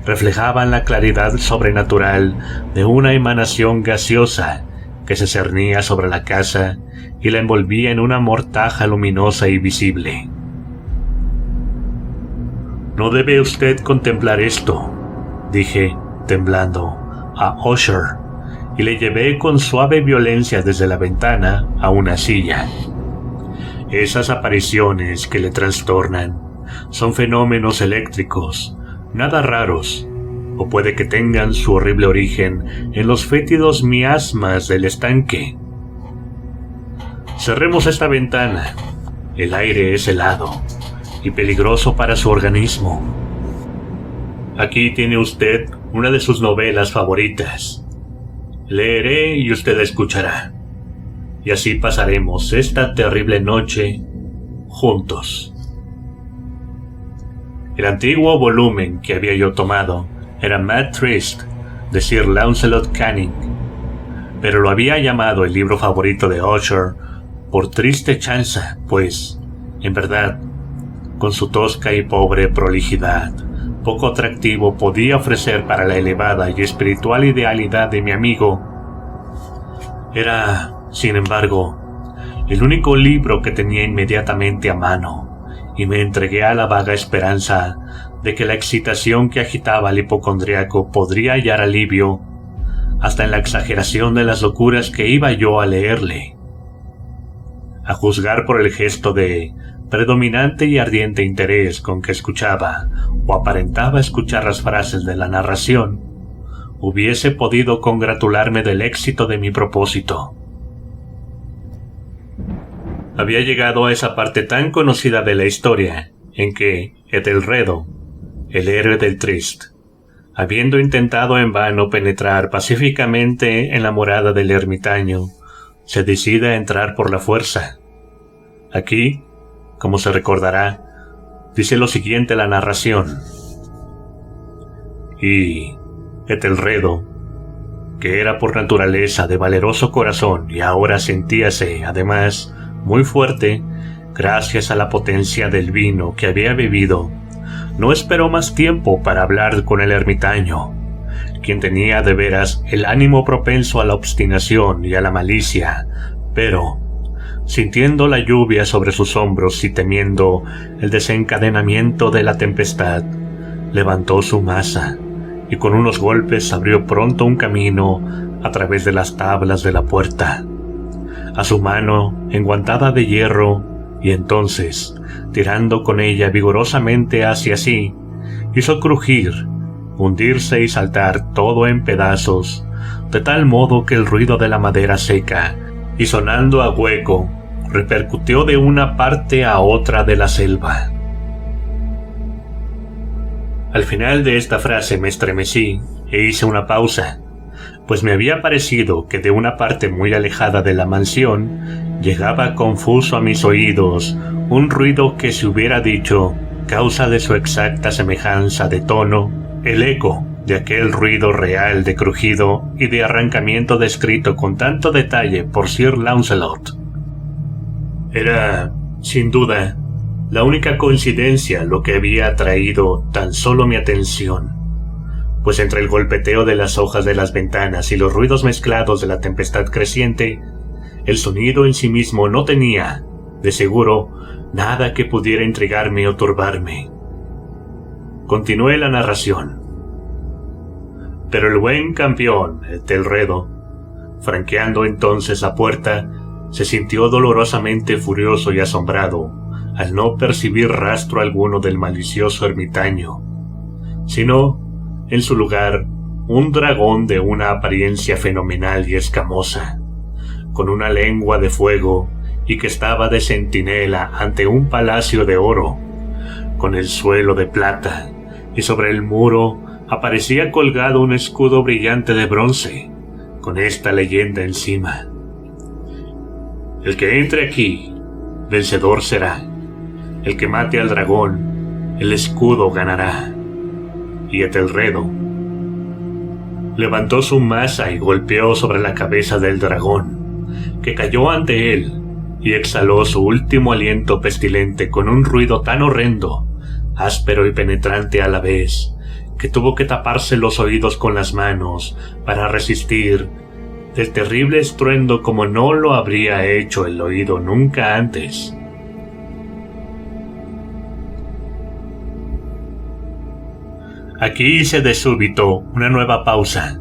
reflejaban la claridad sobrenatural de una emanación gaseosa que se cernía sobre la casa y la envolvía en una mortaja luminosa y visible. «No debe usted contemplar esto», dije, temblando, a Usher, y le llevé con suave violencia desde la ventana a una silla. Esas apariciones que le trastornan son fenómenos eléctricos, nada raros, o puede que tengan su horrible origen en los fétidos miasmas del estanque. Cerremos esta ventana. El aire es helado y peligroso para su organismo. Aquí tiene usted una de sus novelas favoritas. Leeré y usted escuchará. Y así pasaremos esta terrible noche juntos. El antiguo volumen que había yo tomado era Mad Trist, de Sir Launcelot Canning, pero lo había llamado el libro favorito de Usher por triste chanza, pues, en verdad, con su tosca y pobre prolijidad, poco atractivo podía ofrecer para la elevada y espiritual idealidad de mi amigo. Era, sin embargo, el único libro que tenía inmediatamente a mano, y me entregué a la vaga esperanza de que la excitación que agitaba al hipocondriaco podría hallar alivio hasta en la exageración de las locuras que iba yo a leerle. A juzgar por el gesto de predominante y ardiente interés con que escuchaba o aparentaba escuchar las frases de la narración, hubiese podido congratularme del éxito de mi propósito. Había llegado a esa parte tan conocida de la historia en que Ethelredo, el héroe del Trist, habiendo intentado en vano penetrar pacíficamente en la morada del ermitaño, se decide a entrar por la fuerza. Aquí, como se recordará, dice lo siguiente la narración. Y Ethelredo, que era por naturaleza de valeroso corazón y ahora sentíase, además, muy fuerte, gracias a la potencia del vino que había bebido, no esperó más tiempo para hablar con el ermitaño, quien tenía de veras el ánimo propenso a la obstinación y a la malicia, pero, sintiendo la lluvia sobre sus hombros y temiendo el desencadenamiento de la tempestad, levantó su maza y con unos golpes abrió pronto un camino a través de las tablas de la puerta, a su mano enguantada de hierro, y entonces, tirando con ella vigorosamente hacia sí, hizo crujir, hundirse y saltar todo en pedazos, de tal modo que el ruido de la madera seca, y sonando a hueco, repercutió de una parte a otra de la selva. Al final de esta frase me estremecí e hice una pausa, pues me había parecido que de una parte muy alejada de la mansión llegaba confuso a mis oídos un ruido que, si hubiera dicho, causa de su exacta semejanza de tono, el eco de aquel ruido real de crujido y de arrancamiento descrito con tanto detalle por Sir Launcelot. Era, sin duda, la única coincidencia lo que había atraído tan solo mi atención, pues entre el golpeteo de las hojas de las ventanas y los ruidos mezclados de la tempestad creciente, el sonido en sí mismo no tenía, de seguro, nada que pudiera intrigarme o turbarme. Continué la narración. Pero el buen campeón, Etelredo, franqueando entonces la puerta, se sintió dolorosamente furioso y asombrado al no percibir rastro alguno del malicioso ermitaño, sino, en su lugar, un dragón de una apariencia fenomenal y escamosa, con una lengua de fuego y que estaba de centinela ante un palacio de oro, con el suelo de plata, y sobre el muro aparecía colgado un escudo brillante de bronce, con esta leyenda encima: el que entre aquí, vencedor será. El que mate al dragón, el escudo ganará. Y Etelredo levantó su maza y golpeó sobre la cabeza del dragón, que cayó ante él y exhaló su último aliento pestilente con un ruido tan horrendo, áspero y penetrante a la vez, que tuvo que taparse los oídos con las manos para resistir del terrible estruendo como no lo habría hecho el oído nunca antes. Aquí hice de súbito una nueva pausa,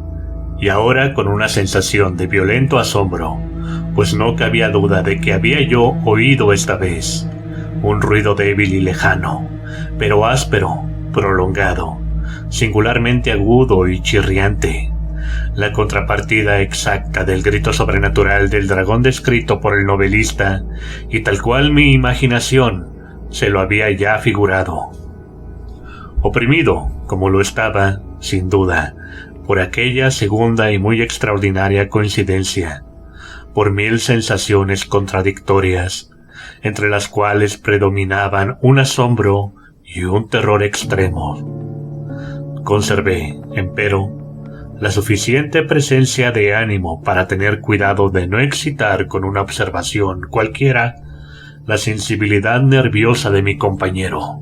y ahora con una sensación de violento asombro, pues no cabía duda de que había yo oído esta vez un ruido débil y lejano, pero áspero, prolongado, singularmente agudo y chirriante, la contrapartida exacta del grito sobrenatural del dragón descrito por el novelista, y tal cual mi imaginación se lo había ya figurado. Oprimido, como lo estaba, sin duda, por aquella segunda y muy extraordinaria coincidencia, por 1000 sensaciones contradictorias, entre las cuales predominaban un asombro y un terror extremo, conservé, empero, la suficiente presencia de ánimo para tener cuidado de no excitar con una observación cualquiera la sensibilidad nerviosa de mi compañero.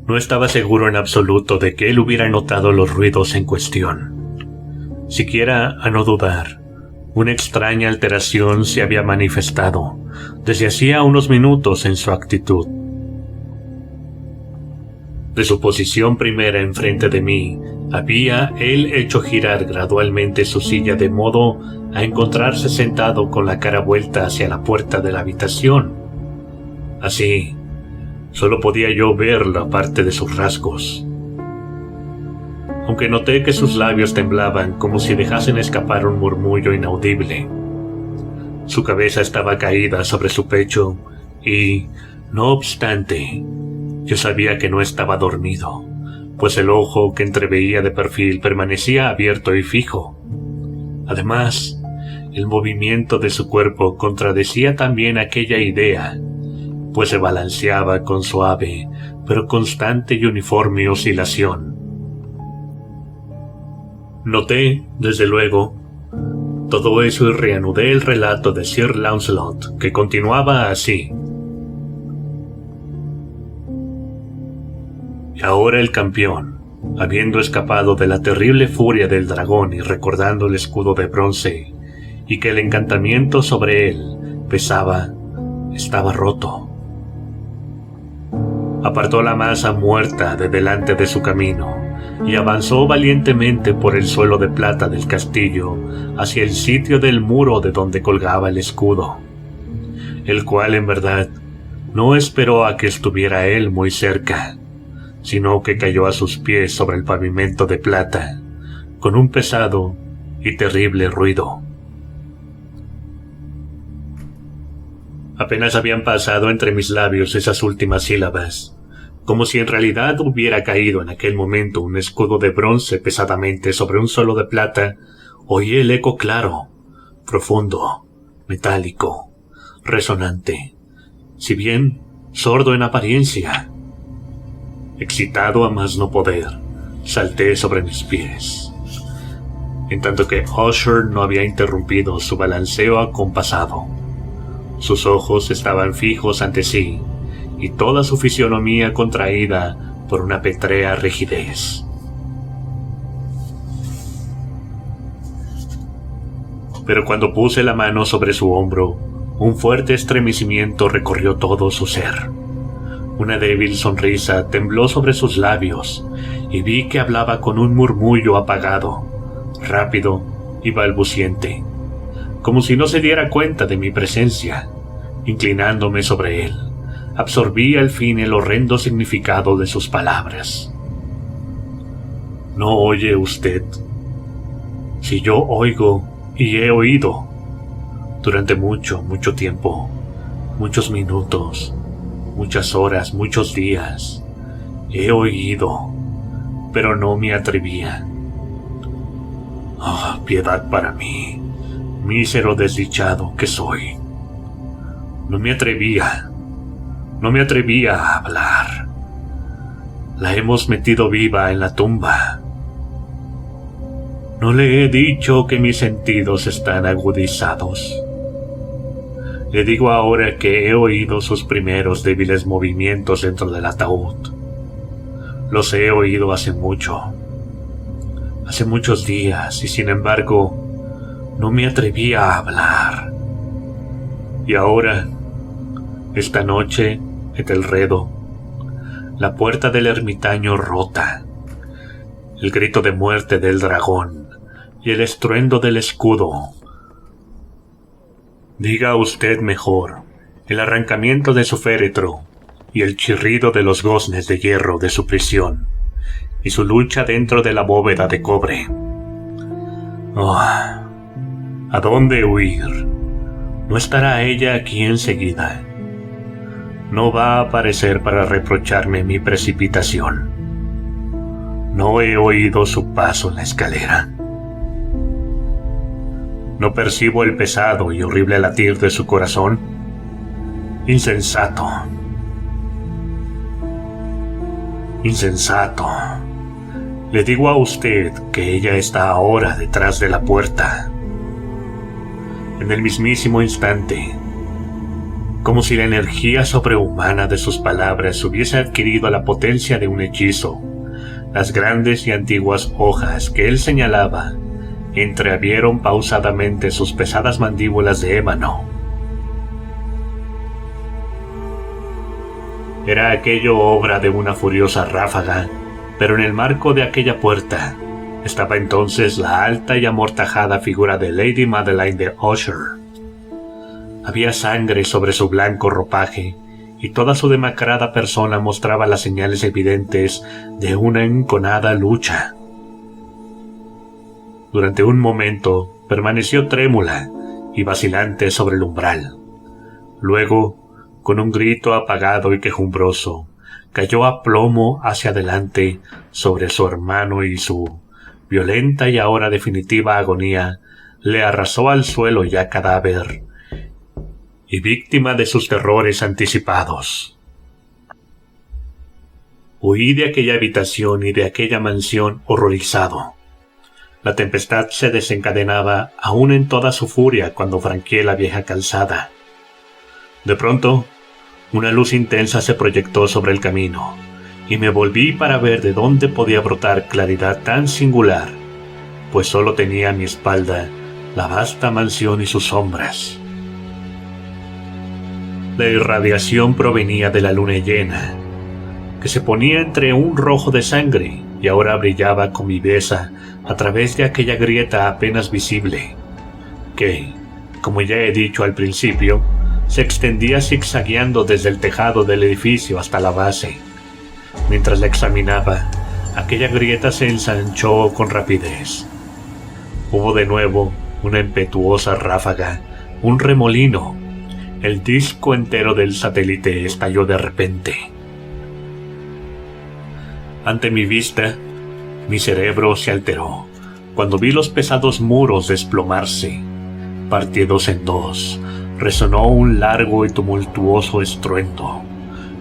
No estaba seguro en absoluto de que él hubiera notado los ruidos en cuestión. Siquiera, a no dudar, una extraña alteración se había manifestado desde hacía unos minutos en su actitud. De su posición primera enfrente de mí, había él hecho girar gradualmente su silla de modo a encontrarse sentado con la cara vuelta hacia la puerta de la habitación. Así, solo podía yo ver la parte de sus rasgos, aunque noté que sus labios temblaban como si dejasen escapar un murmullo inaudible. Su cabeza estaba caída sobre su pecho y, no obstante, yo sabía que no estaba dormido, pues el ojo que entreveía de perfil permanecía abierto y fijo. Además, el movimiento de su cuerpo contradecía también aquella idea, pues se balanceaba con suave, pero constante y uniforme oscilación. Noté, desde luego, todo eso y reanudé el relato de Sir Launcelot, que continuaba así. Y ahora el campeón, habiendo escapado de la terrible furia del dragón y recordando el escudo de bronce, y que el encantamiento sobre él pesaba, estaba roto. Apartó la masa muerta de delante de su camino y avanzó valientemente por el suelo de plata del castillo hacia el sitio del muro de donde colgaba el escudo, el cual en verdad no esperó a que estuviera él muy cerca, sino que cayó a sus pies sobre el pavimento de plata, con un pesado y terrible ruido. Apenas habían pasado entre mis labios esas últimas sílabas, como si en realidad hubiera caído en aquel momento un escudo de bronce pesadamente sobre un suelo de plata, oí el eco claro, profundo, metálico, resonante, si bien sordo en apariencia. Excitado a más no poder, salté sobre mis pies, en tanto que Usher no había interrumpido su balanceo acompasado. Sus ojos estaban fijos ante sí, y toda su fisionomía contraída por una pétrea rigidez. Pero cuando puse la mano sobre su hombro, un fuerte estremecimiento recorrió todo su ser. Una débil sonrisa tembló sobre sus labios, y vi que hablaba con un murmullo apagado, rápido y balbuciente, como si no se diera cuenta de mi presencia. Inclinándome sobre él, absorbí al fin el horrendo significado de sus palabras. ¿No oye usted? Si yo oigo y he oído, durante mucho tiempo, muchos minutos, muchas horas, muchos días, he oído, pero no me atrevía. Oh, piedad para mí, mísero desdichado que soy. No me atrevía a hablar. La hemos metido viva en la tumba. No le he dicho que mis sentidos están agudizados. Le digo ahora que he oído sus primeros débiles movimientos dentro del ataúd. Los he oído hace muchos días, y sin embargo, no me atrevía a hablar. Y ahora, esta noche, Etelredo, la puerta del ermitaño rota, el grito de muerte del dragón y el estruendo del escudo. Diga usted mejor, el arrancamiento de su féretro y el chirrido de los goznes de hierro de su prisión y su lucha dentro de la bóveda de cobre. Oh, ¿a dónde huir? No estará ella aquí enseguida. No va a aparecer para reprocharme mi precipitación. No he oído su paso en la escalera. ¿No percibo el pesado y horrible latir de su corazón? Insensato. Insensato. Le digo a usted que ella está ahora detrás de la puerta. En el mismísimo instante, como si la energía sobrehumana de sus palabras hubiese adquirido la potencia de un hechizo, las grandes y antiguas hojas que él señalaba entreabrieron pausadamente sus pesadas mandíbulas de ébano. Era aquello obra de una furiosa ráfaga, pero en el marco de aquella puerta estaba entonces la alta y amortajada figura de Lady Madeline de Usher. Había sangre sobre su blanco ropaje, y toda su demacrada persona mostraba las señales evidentes de una enconada lucha. Durante un momento permaneció trémula y vacilante sobre el umbral. Luego, con un grito apagado y quejumbroso, cayó a plomo hacia adelante sobre su hermano, y su violenta y ahora definitiva agonía le arrasó al suelo ya cadáver y víctima de sus terrores anticipados. Huí de aquella habitación y de aquella mansión horrorizado. La tempestad se desencadenaba aún en toda su furia cuando franqueé la vieja calzada. De pronto, una luz intensa se proyectó sobre el camino, y me volví para ver de dónde podía brotar claridad tan singular, pues solo tenía a mi espalda la vasta mansión y sus sombras. La irradiación provenía de la luna llena, que se ponía entre un rojo de sangre y ahora brillaba con viveza a través de aquella grieta apenas visible, que, como ya he dicho al principio, se extendía zigzagueando desde el tejado del edificio hasta la base. Mientras la examinaba, aquella grieta se ensanchó con rapidez. Hubo de nuevo una impetuosa ráfaga, un remolino. El disco entero del satélite estalló de repente. Ante mi vista, mi cerebro se alteró cuando vi los pesados muros desplomarse. Partidos en dos, resonó un largo y tumultuoso estruendo,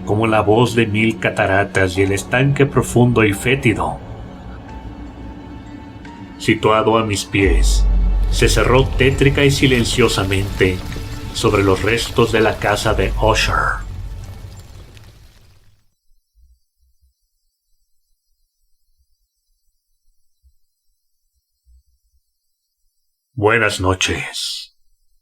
como la voz de 1000 cataratas, y el estanque profundo y fétido, situado a mis pies, se cerró tétrica y silenciosamente sobre los restos de la casa de Usher. Buenas noches.